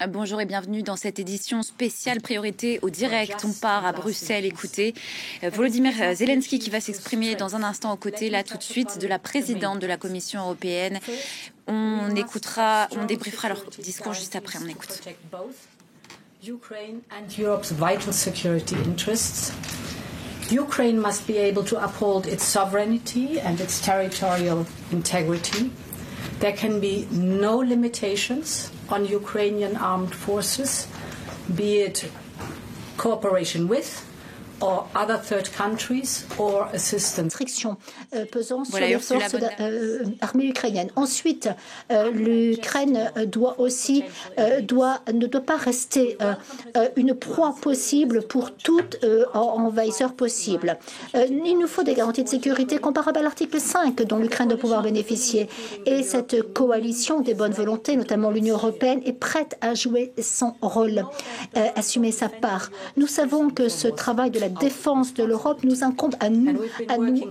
Bonjour et bienvenue dans cette édition spéciale priorité au direct. On part à Bruxelles écouter Volodymyr Zelensky qui va s'exprimer dans un instant aux côtés, là tout de suite, de la présidente de la Commission européenne. On débriefera leur discours juste après. On écoute. Ukraine and Europe's vital security interests. Ukraine must be able to uphold its sovereignty and its territorial integrity. There can be no limitations on Ukrainian armed forces, be it cooperation with or other third countries or assistance. Restrictions pesant sur les forces armées ukrainiennes. Ensuite, l'Ukraine ne doit pas rester une proie possible pour tout envahisseur possible. Il nous faut des garanties de sécurité comparables à l'article 5 dont l'Ukraine doit pouvoir bénéficier. Et cette coalition des bonnes volontés, notamment l'Union européenne, est prête à jouer son rôle, assumer sa part. Nous savons que ce travail de la défense de l'Europe nous incombe à nous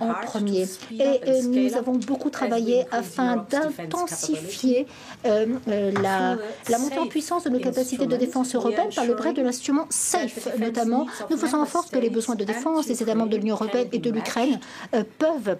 en premier. Et nous avons beaucoup travaillé afin d'intensifier la montée en puissance de nos capacités de défense européennes par le biais de l'instrument SAFE, notamment. Nous faisons en sorte que les besoins de défense des États membres de l'Union européenne et de l'Ukraine peuvent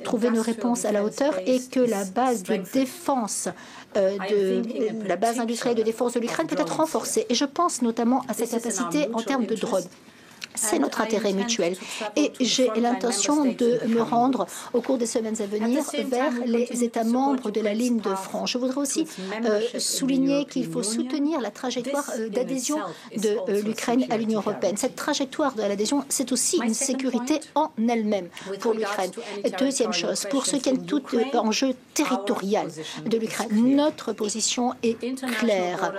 trouver une réponse à la hauteur et que la base de défense la base industrielle de défense de l'Ukraine peut être renforcée. Et je pense notamment à cette capacité en termes de drones. C'est notre intérêt mutuel. Et j'ai l'intention de me rendre au cours des semaines à venir vers les États membres de la ligne de front. Je voudrais aussi souligner qu'il faut soutenir la trajectoire d'adhésion de l'Ukraine à l'Union européenne. Cette trajectoire de l'adhésion, c'est aussi une sécurité en elle-même pour l'Ukraine. Deuxième chose, pour ce qui est tout enjeu territorial de l'Ukraine, notre position est claire.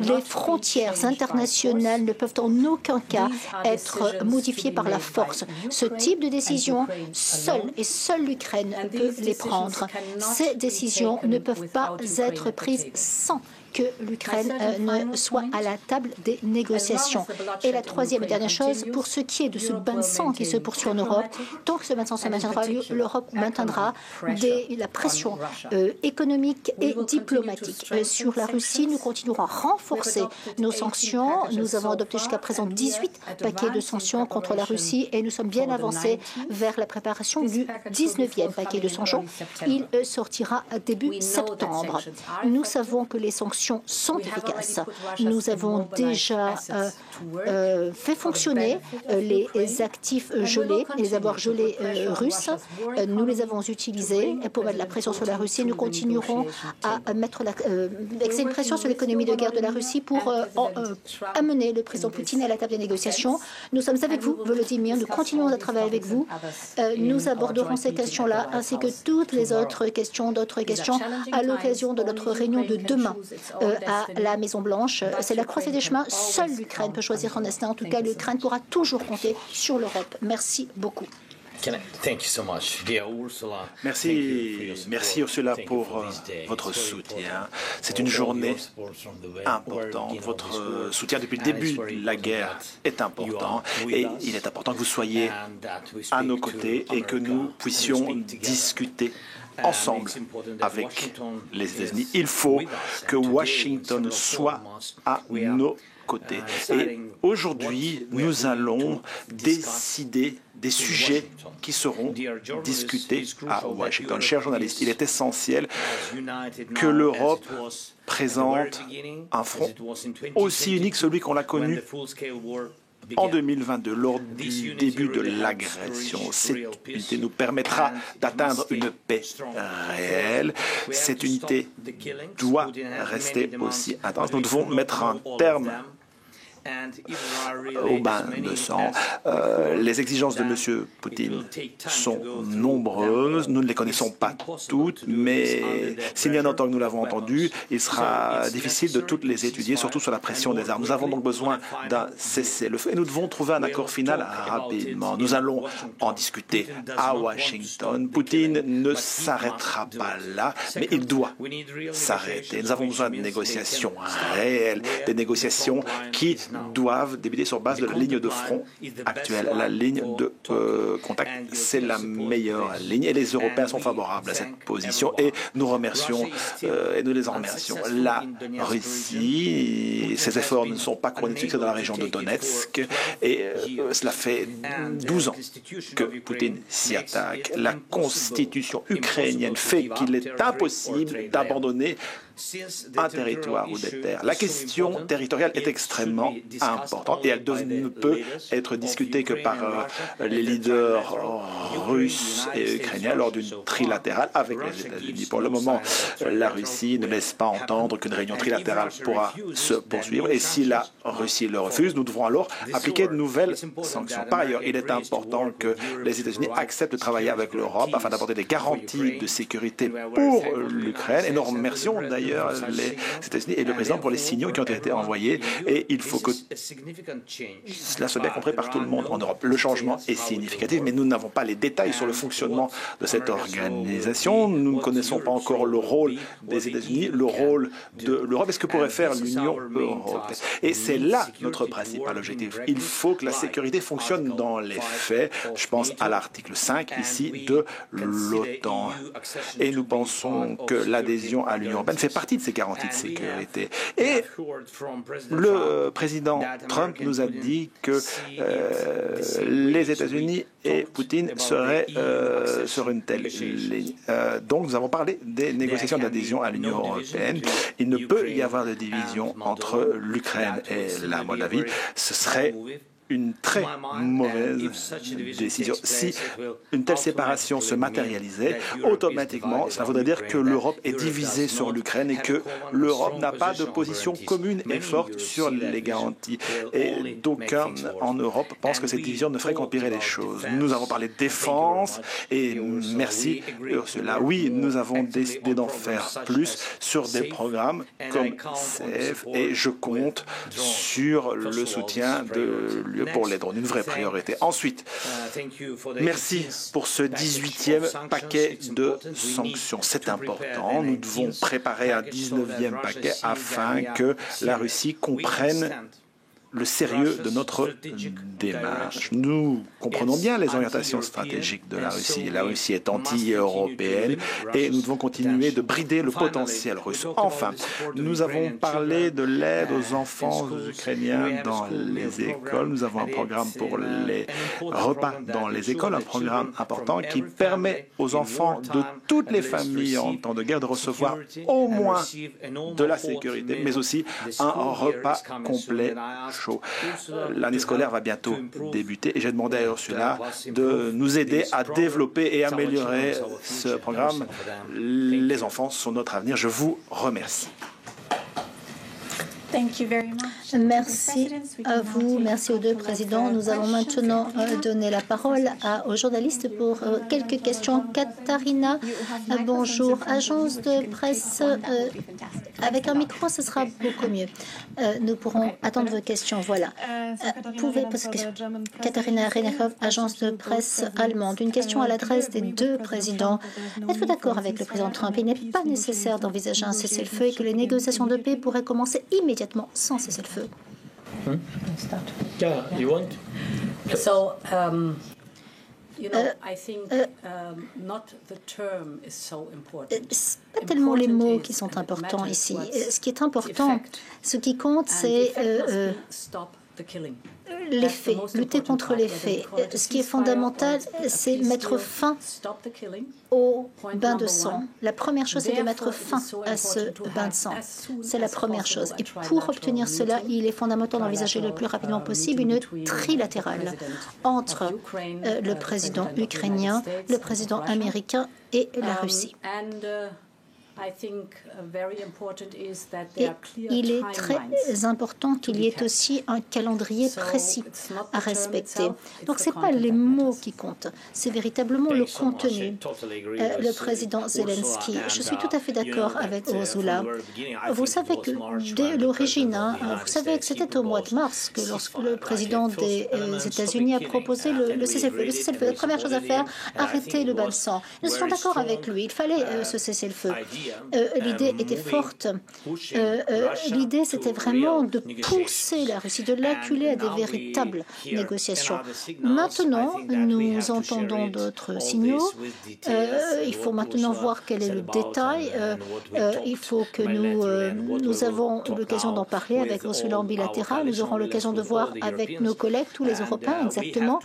Les frontières internationales ne peuvent en aucun cas être modifiées par la force. Ce type de décision, seule l'Ukraine peut les prendre. Ces décisions ne peuvent pas être prises sans que l'Ukraine ne soit à la table des négociations. Et la troisième et dernière chose, pour ce qui est de ce bain de sang qui se poursuit en Europe, tant que ce bain de sang se maintiendra, l'Europe maintiendra la pression économique et diplomatique. Sur la Russie, nous continuerons à renforcer nos sanctions. Nous avons adopté jusqu'à présent 18 paquets de sanctions contre la Russie et nous sommes bien avancés vers la préparation du 19e paquet de sanctions. Il sortira début septembre. Nous savons que les sanctions sont efficaces. Nous avons déjà fait fonctionner les actifs gelés, les avoirs gelés russes. Nous les avons utilisés pour mettre la pression sur la Russie. Nous continuerons à exercer une pression sur l'économie de guerre de la Russie pour amener le président Poutine à la table des négociations. Nous sommes avec vous, Volodymyr. Nous continuons à travailler avec vous. Nous aborderons ces questions-là ainsi que toutes les autres questions, à l'occasion de notre réunion de demain à la Maison-Blanche. C'est la croisée des chemins. Seule l'Ukraine peut choisir son destin. En tout cas, l'Ukraine pourra toujours compter sur l'Europe. Merci beaucoup. Merci Ursula pour votre soutien. C'est une journée importante. Votre soutien depuis le début de la guerre est important et il est important que vous soyez à nos côtés et que nous puissions discuter ensemble avec les États-Unis. Il faut que Washington soit à nos côtés. Et aujourd'hui, nous allons décider des sujets qui seront discutés à Washington. Chers journalistes, il est essentiel que l'Europe présente un front aussi unique que celui qu'on a connu en 2022, lors du début de l'agression. Cette unité nous permettra d'atteindre une paix réelle. Cette unité doit rester aussi intense. Nous devons mettre un terme au bain de sang. Les exigences de M. Poutine sont nombreuses. Nous ne les connaissons pas toutes, mais s'il y en a autant que nous l'avons entendu, il sera difficile de toutes les étudier, surtout sur la pression des armes. Nous avons donc besoin d'un cessez-le-feu et nous devons trouver un accord final rapidement. Nous allons en discuter à Washington. Poutine ne s'arrêtera pas là, mais il doit s'arrêter. Nous avons besoin de négociations réelles, des négociations qui doivent débuter sur base de la ligne de front actuelle. La ligne de contact, c'est la meilleure ligne et les Européens sont favorables à cette position et nous remercions et nous les en remercions. La Russie, ses efforts ne sont pas couronnés de succès dans la région de Donetsk et cela fait 12 ans que Poutine s'y attaque. La constitution ukrainienne fait qu'il est impossible d'abandonner un territoire ou des terres. La question territoriale est extrêmement importante et elle ne peut être discutée que par les leaders russes et ukrainiens lors d'une trilatérale avec les États-Unis. Pour le moment, la Russie ne laisse pas entendre qu'une réunion trilatérale pourra se poursuivre et si la Russie le refuse, nous devrons alors appliquer de nouvelles sanctions. Par ailleurs, il est important que les États-Unis acceptent de travailler avec l'Europe afin d'apporter des garanties de sécurité pour l'Ukraine et nous remercions d'ailleurs les États-Unis et le président pour les signaux qui ont été envoyés et il faut que cela soit bien compris par tout le monde en Europe. Le changement est significatif, mais nous n'avons pas les détails sur le fonctionnement de cette organisation. Nous ne connaissons pas encore le rôle des États-Unis, le rôle de l'Europe et ce que pourrait faire l'Union européenne. Et c'est là notre principal objectif. Il faut que la sécurité fonctionne dans les faits. Je pense à l'article 5 ici de l'OTAN. Et nous pensons que l'adhésion à l'Union européenne fait partie de ces garanties de sécurité. Et le président Trump nous a dit que les États-Unis et Poutine seraient sur une telle ligne. Donc nous avons parlé des négociations d'adhésion à l'Union européenne. Il ne peut y avoir de division entre l'Ukraine et la Moldavie. Ce serait une très mauvaise décision. Si une telle séparation se matérialisait, automatiquement, ça voudrait dire que l'Europe est divisée sur l'Ukraine et que l'Europe n'a pas de position commune et forte sur les garanties. Et d'aucuns en Europe pensent que cette division ne ferait qu'empirer les choses. Nous avons parlé de défense et merci Ursula. Oui, nous avons décidé d'en faire plus sur des programmes comme CEF et je compte sur le soutien pour les drones, une vraie priorité. Ensuite, merci pour ce 18e paquet de sanctions. C'est important. Nous devons préparer un 19e paquet afin que la Russie comprenne le sérieux de notre démarche. Nous comprenons bien les orientations stratégiques de la Russie. La Russie est anti-européenne et nous devons continuer de brider le potentiel russe. Enfin, nous avons parlé de l'aide aux enfants ukrainiens dans les écoles. Nous avons un programme pour les repas dans les écoles, un programme important qui permet aux enfants de toutes les familles en temps de guerre de recevoir au moins de la sécurité, mais aussi un repas complet chaud. L'année scolaire va bientôt débuter et j'ai demandé à Ursula de nous aider à développer et améliorer ce programme. Les enfants sont notre avenir. Je vous remercie. Merci à vous, merci aux deux présidents. Nous allons maintenant donner la parole aux journalistes pour quelques questions. Katharina, bonjour. Agence de presse, avec un micro, ce sera beaucoup mieux. Nous pourrons attendre vos questions. Voilà. Pouvez poser question. Katharina Renachov, agence de presse allemande. Une question à l'adresse des deux présidents. Êtes-vous d'accord avec le président Trump? Il n'est pas nécessaire d'envisager un cessez-le-feu et que les négociations de paix pourraient commencer immédiatement sans cessez-le-feu. Yeah, you want? So, I think not the term is so important. Ce n'est pas tellement les mots qui sont importants ici. Ce qui est important, ce qui compte, c'est les faits, lutter contre les faits. Ce qui est fondamental, c'est mettre fin au bain de sang. La première chose, c'est de mettre fin à ce bain de sang. C'est la première chose. Et pour obtenir cela, il est fondamental d'envisager le plus rapidement possible une trilatérale entre le président ukrainien, le président américain et la Russie. Et il est très important qu'il y ait aussi un calendrier précis à respecter. Donc, ce n'est pas les mots qui comptent, c'est véritablement le contenu. Le président Zelensky, je suis tout à fait d'accord avec Ursula. Vous savez que dès l'origine, vous savez que c'était au mois de mars que lorsque le président des États-Unis a proposé le cessez-le-feu. Le cessez-le-feu, la première chose à faire, arrêter le bain de sang. Nous sommes d'accord avec lui, il fallait ce cessez-le-feu. l'idée était forte. L'idée, c'était vraiment de pousser la Russie, de l'acculer à des véritables négociations. Maintenant, nous entendons d'autres signaux. Il faut maintenant voir quel est le détail. Il faut que nous avons l'occasion d'en parler avec Ursula en bilatéral. Nous aurons l'occasion de voir avec nos collègues, tous les Européens, exactement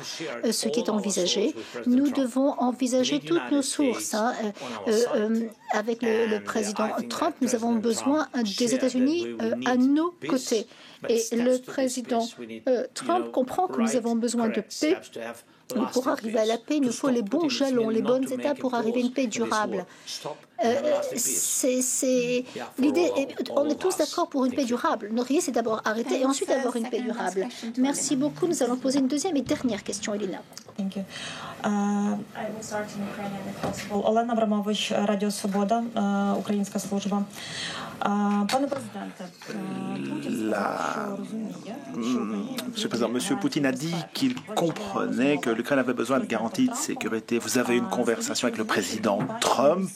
ce qui est envisagé. Nous devons envisager toutes nos sources. Avec le président Trump, nous avons besoin des États-Unis à nos côtés. Et le président Trump comprend que nous avons besoin de paix. Mais pour arriver à la paix, il nous faut les bons jalons, les bonnes étapes pour arriver à une paix durable. L'idée, on est tous d'accord pour une paix durable. Notre idée, c'est d'abord arrêter et ensuite avoir une paix durable. Merci beaucoup. Nous allons poser une deuxième et dernière question, Elina. Thank you. I will start in Ukrainian if possible. Олена Абрамович, Радіо Свобода, українська служба. Пане президенте, Monsieur le Président, Monsieur Poutine a dit qu'il comprenait que l'Ukraine avait besoin de garanties de sécurité. Vous avez eu une conversation avec le président Trump.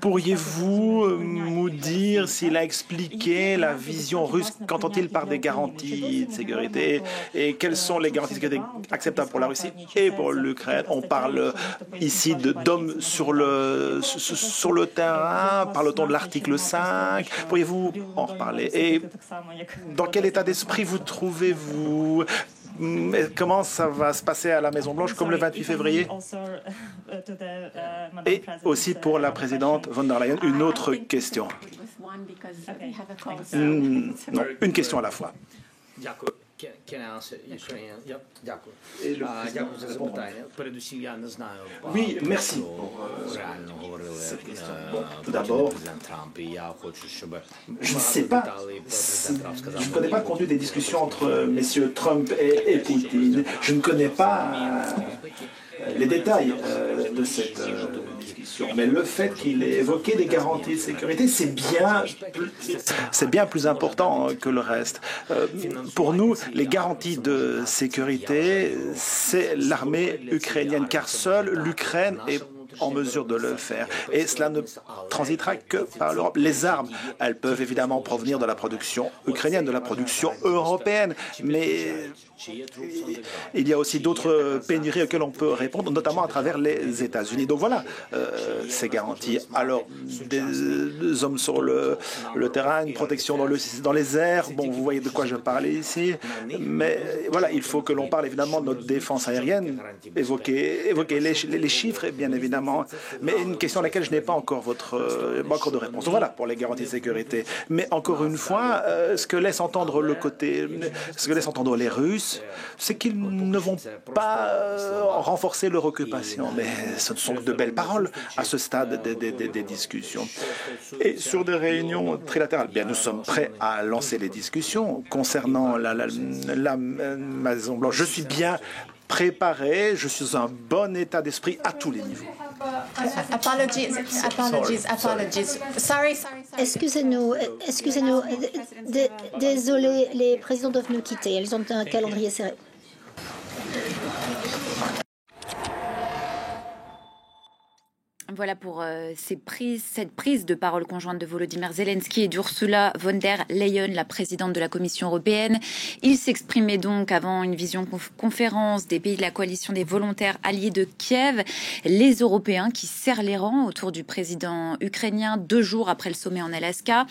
Pourriez-vous nous dire s'il a expliqué la vision russe, qu'entend-il par des garanties de sécurité et quelles sont les garanties de sécurité acceptables pour la Russie et pour l'Ukraine? On parle ici d'hommes sur le terrain, parle-t-on de l'article 5? Pourriez-vous en reparler? Et dans quel état d'esprit vous trouvez-vous? Comment ça va se passer à la Maison-Blanche comme le 28 février? Et aussi pour la présidente von der Leyen, une autre question. Non, une question à la fois. Oui, merci pour cette question. Bon, tout d'abord, je ne sais pas, je ne connais pas le contenu des discussions entre messieurs Trump et Poutine. Je ne connais pas les détails de cette discussion. Mais le fait qu'il ait évoqué des garanties de sécurité, c'est bien plus important que le reste. Pour nous, les garanties de sécurité, c'est l'armée ukrainienne, car seule l'Ukraine est en mesure de le faire. Et cela ne transitera que par l'Europe. Les armes, elles peuvent évidemment provenir de la production ukrainienne, de la production européenne, mais il y a aussi d'autres pénuries auxquelles on peut répondre, notamment à travers les États-Unis. Donc voilà, ces garanties. Alors, des hommes sur le terrain, une protection dans les airs, bon, vous voyez de quoi je parle ici, mais voilà, il faut que l'on parle évidemment de notre défense aérienne, évoquer les chiffres, bien évidemment, mais une question à laquelle je n'ai pas encore de réponse. Donc voilà, pour les garanties de sécurité. Mais encore une fois, ce que laisse entendre les Russes, c'est qu'ils ne vont pas renforcer leur occupation. Mais ce ne sont que de belles paroles à ce stade des discussions. Et sur des réunions trilatérales, bien, nous sommes prêts à lancer les discussions concernant la Maison-Blanche. Je suis bien préparé, je suis dans un bon état d'esprit à tous les niveaux. Sorry. Excusez-nous. Désolé, les présidents doivent nous quitter. Ils ont un calendrier serré. Voilà pour cette prise de parole conjointe de Volodymyr Zelensky et d'Ursula von der Leyen, la présidente de la Commission européenne. Ils s'exprimaient donc avant une vision-conférence des pays de la coalition des volontaires alliés de Kiev, les Européens qui serrent les rangs autour du président ukrainien 2 jours après le sommet en Alaska.